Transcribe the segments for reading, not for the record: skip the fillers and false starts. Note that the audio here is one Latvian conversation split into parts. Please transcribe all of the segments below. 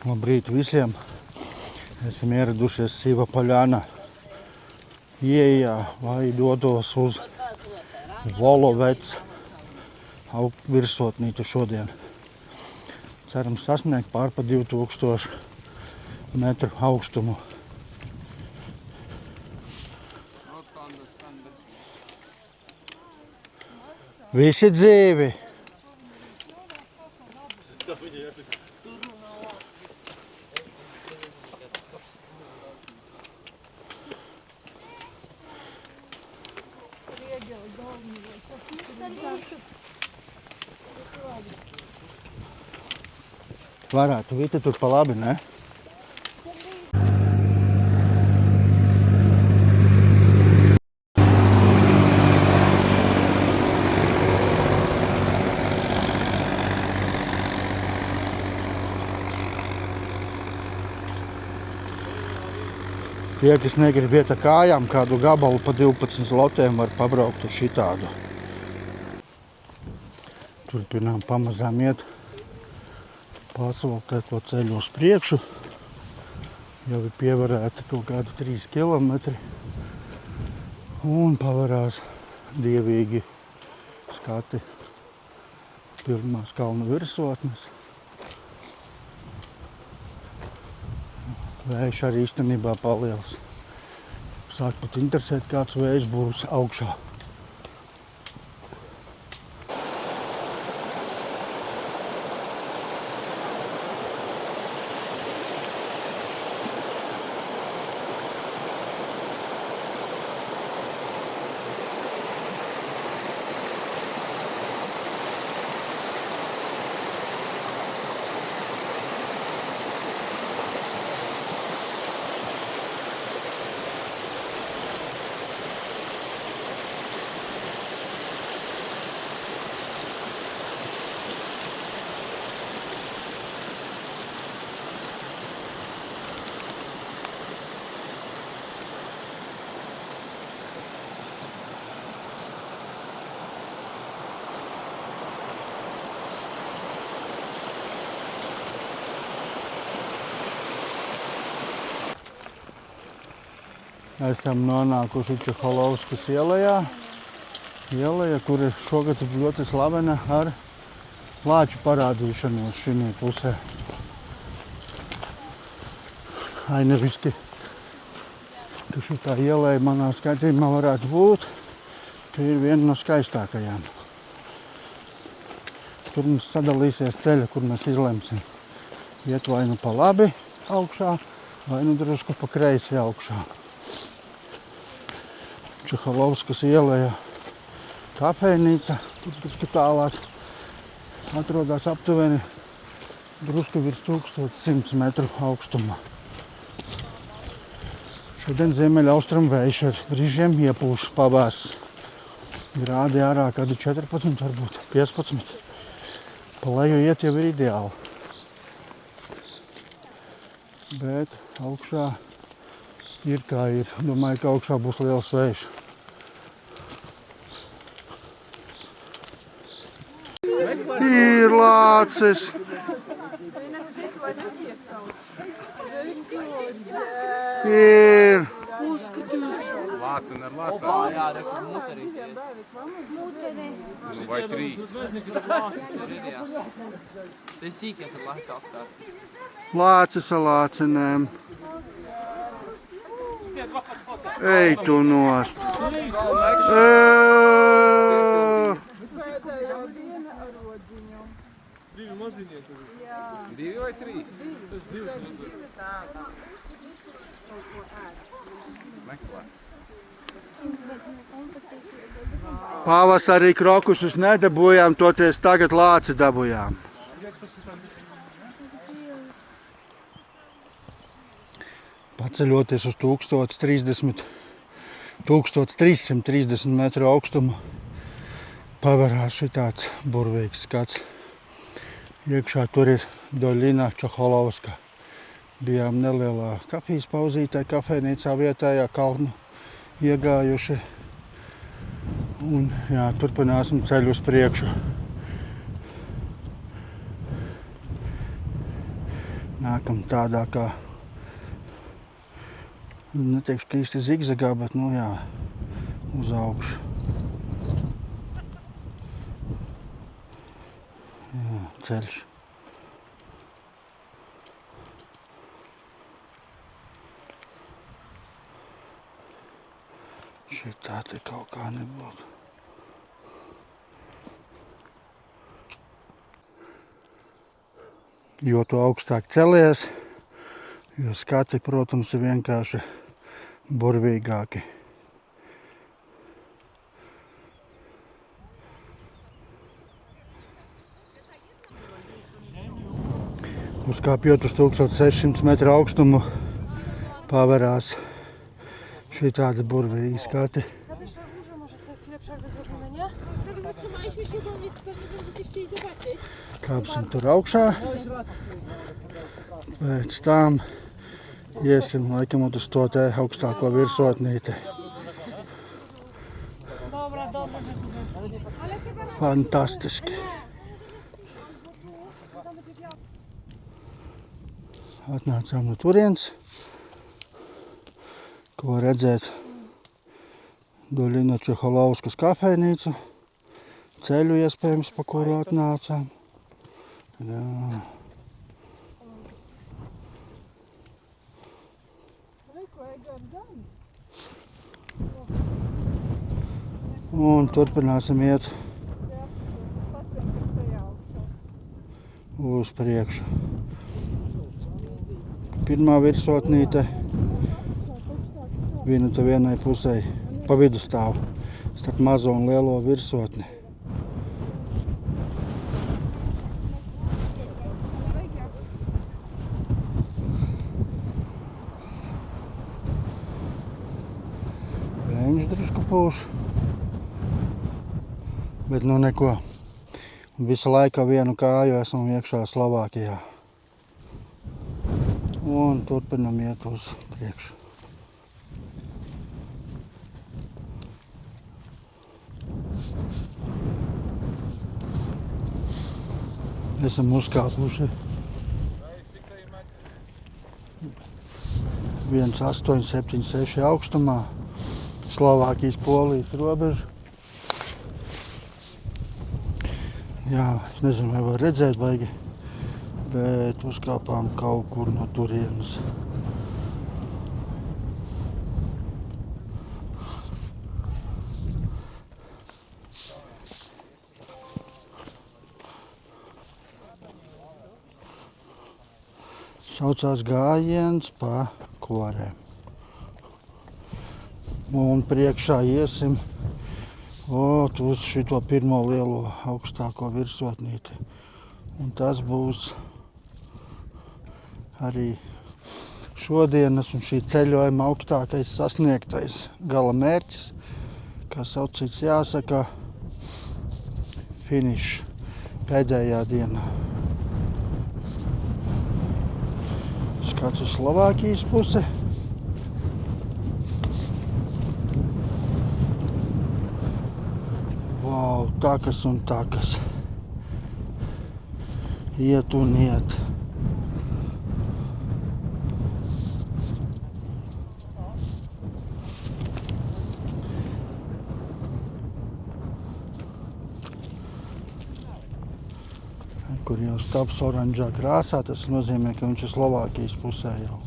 Labrīt visiem! Esam ieradušies Siva Poļana ieejā, lai dotos uz Volovec virsotnīcu šodien. Ceram sasniegt pār pa 2000 metru augstumu. Visi dzīvi! Varētu viti tur pa labi, ne? Tie, kas negrib iet ar kājām, kādu gabalu pa 12 zlotiem var pabraukt ar šitādu. Turpinām pamazām iet, pasvalktēt to ceļu uz priekšu. Jau ir pievarēta kaut kādi 3 kilometri. Un pavarās dievīgi skati pirmās kalnu virsotnes. Vējš arī īstenībā paliels. Sāk pat interesēt, kāds vējš būs augšā. Esam nonākuši Čeholovskas ielajā. Ieleja, kur ir šogad ļoti slavena ar lāču parādīšanos šī pusē. Ainaviski, ka šitā ieleja manā skatījumā varētu būt, ka ir viena no skaistākajām. Tur mums sadalīsies ceļa, kur mēs izlemsim. Iet vai nu pa labi augšā, vai nu drusku pa kreisi augšā. Čeholovskas ieleja kafejnīca, tur drusku tālāk atrodas aptuveni drusku virs 1100 metru augstumā. Šodien ziemeļaustrumu vējš ar brīžiem iepūš pavārs. Grādi ārā kādi 14, varbūt 15. Pa leju iet jau ir ideāli. Bet augšā ir kā ir. Domāju, ka augšā būs liels vējš. Ir lācis! Ir! Lāci un ar lācām. Jā, rekur muterī. Vai 3. Tai sīkie tur laika apkārt. Lācis ar lācinēm. Ej tu nost! Divi vai 3? Meklēts. Pavasarī krokušus nedabūjām, toties tagad lāci dabūjām. Paceļoties uz 1330 metru augstumu, pavarās šitāds burvīgs skats. Iekšā tur ir Doļina Čeholovska. Bijām nelielā kafijas pauzītē, kafejnīcā vietējā kalnu iegājuši. Un jā, turpināsim ceļu uz priekšu. Nākam tādā kā, neteikšu, ka īsti zigzagā, bet, nu jā, uz augšu. Jā, ceļš. Šitā te kaut kā nebūtu. Jo tu augstāk celies, jo skati, protams, ir vienkārši burvīgāki. Uzkāpjot uz 1600 metru augstumu, paverās šī tāda burvīgi skati. Kapisz, że w górze może sobie chwilę przerwy zrobimy, nie? Wtedy zatrzymaliśmy się, bo jeszcze pewnie będziecie chcieli zobaczyć. Kāpsim tur augšā. Pēc tam iesim laikam uz to te augstāko virsotnīti. Dobra, dobra. Fantastiski. Atnācām no turienes, ko redzēt Duļina Čeholovskas kafejnīcu, ceļu iespējams, pa kuru atnācām. Jā. Un turpināsim iet uz priekšu. Pirmā virsotnīte, viena te vienai pusē, pa vidu stāv, starp mazo un lielo virsotni. Viņš drusku pūš, bet nu neko. Visu laiku vienu kāju esam iekšā Slovākijā. Un turpinam iet uz priekšu. Esam uzkāpuši 1876 augstumā, Slovākijas Polijas robežu. Jā, es nezinu, vai var redzēt baigi, bet uzkāpām kaut kur no turienes. Saucās gājiens pa korēm. Un priekšā iesim uz šito pirmo lielo augstāko virsotnīti. Un tas būs arī šodienas un šī ceļojuma augstākais sasniegtais gala mērķis, kā saucīts jāsaka, finišs pēdējā dienā. Skats uz Slovākijas pusi. Vau, takas un takas. Iet un iet. Kur jau stāps oranžā krāsā, tas nozīmē, ka viņš ir Slovākijas pusē jau.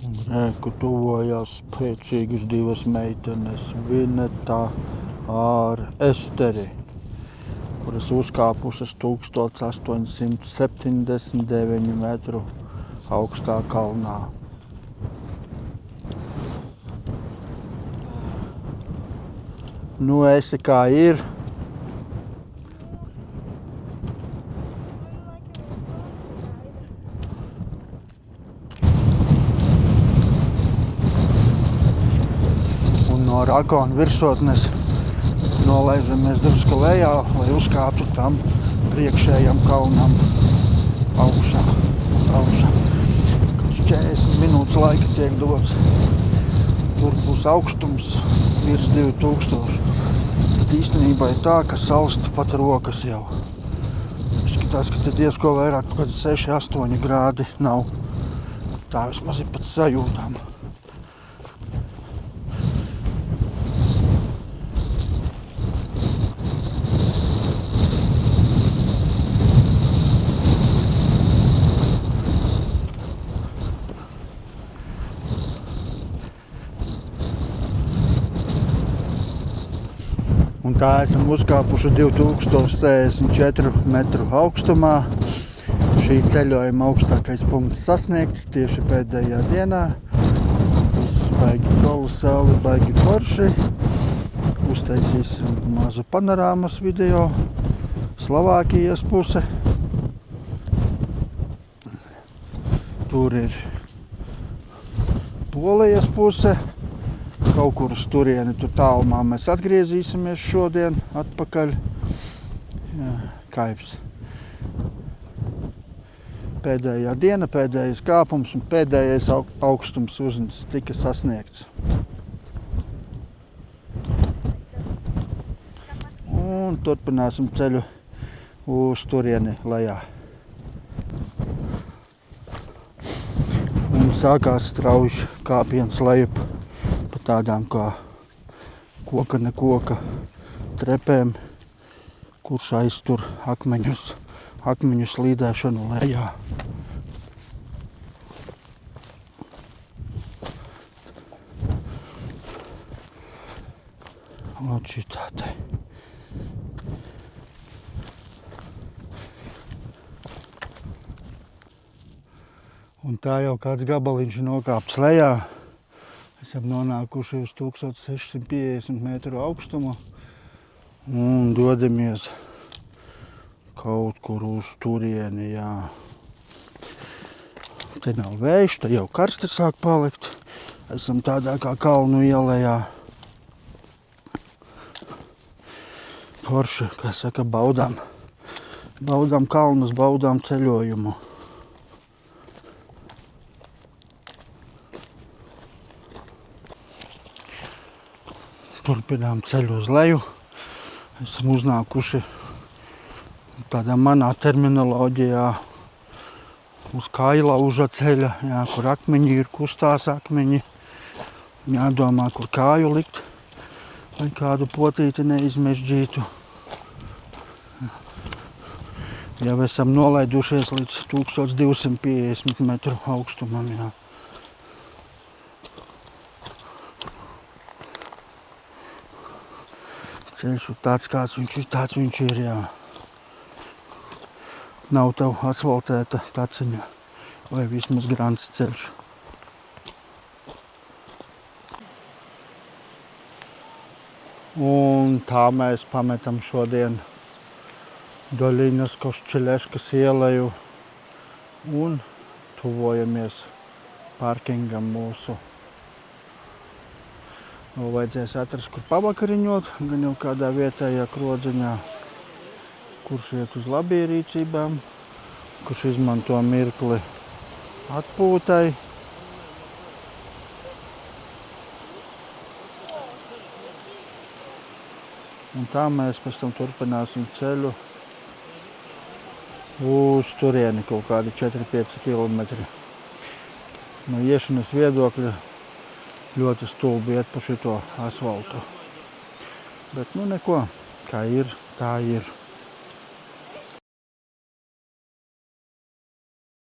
Un reku tuvojās spēcīgas divas meitenes, Vineta ar Esteri, kuras uzkāpušas 1879 metru augstā kalnā. Nu, esi kā ir. Un no Rakona virsotnes nolaižamies drusku lejā, lai uzkāptu tam priekšējam kalnam augšā. Kāds 40 minūtes laika tiek dots. Tur būs augstums virs 2000. Bet īstenībā ir tā, ka salst pat rokas jau. Izskatās, ka te diezko vairāk, kad 6-8 grādi nav. Tā vismaz ir pat sajūtām. Un tā esam uzkāpuši 2064 metru augstumā. Šī ceļojuma augstākais punkts sasniegts tieši pēdējā dienā. Viss baigi kolosāli, baigi forši. Uztaisīsim mazu panorāmas video. Slovākijas puse. Tur ir Polijas puse. Kaut kur uz turieni, tur tālumā mēs atgriezīsimies šodien atpakaļ. Jā, kaips. Pēdējā diena, pēdējais kāpums un pēdējais augstums tika sasniegts. Un turpināsim ceļu uz turieni lejā. Un sākās strauji kāpiens lejup. Tādām kā koka ne koka trepēm, kurš aiztur akmeņu slīdēšanu lejā. Ot šitā te. Un tā jau kāds gabaliņš nokāpts lejā. Esam nonākuši uz 1650 metru augstumu un dodamies kaut kur uz turieni, jā. Te nav vējš, te jau karsti sāk palikt. Esam tādā kā kalnu ielējā. Forši, kā saka, baudām kalnus, baudām ceļojumu. Turpinām ceļu uz leju. Esam uznākuši tādā manā terminoloģijā uz Kailauža ceļa, jā, kur akmeņi ir, kustās akmeņi. Jādomā, kur kāju likt, lai kādu potīti neizmežģītu. Jau esam nolaidušies līdz 1250 metru augstumam, jā. Ceļš ir tāds, kāds viņš ir, jā. Nav tev asfaltēta taciņa vai vismaz grants ceļš. Un tā mēs pametam šodien Doļinas Koščeļeškas ieleju un tuvojamies parkingam mūsu. Vēl vajadzēs atrast, kur pavakariņot, gan jau kādā vietējā krodziņā, kurš iet uz labierīcībām, kurš izmanto mirkli atpūtai. Un tā mēs pēc tam turpināsim ceļu uz turieni kaut kādi 4-5 kilometri. No iešanas viedokļa ļoti stulbi iet pa šito asfaltu. Bet nu neko, kā ir, tā ir.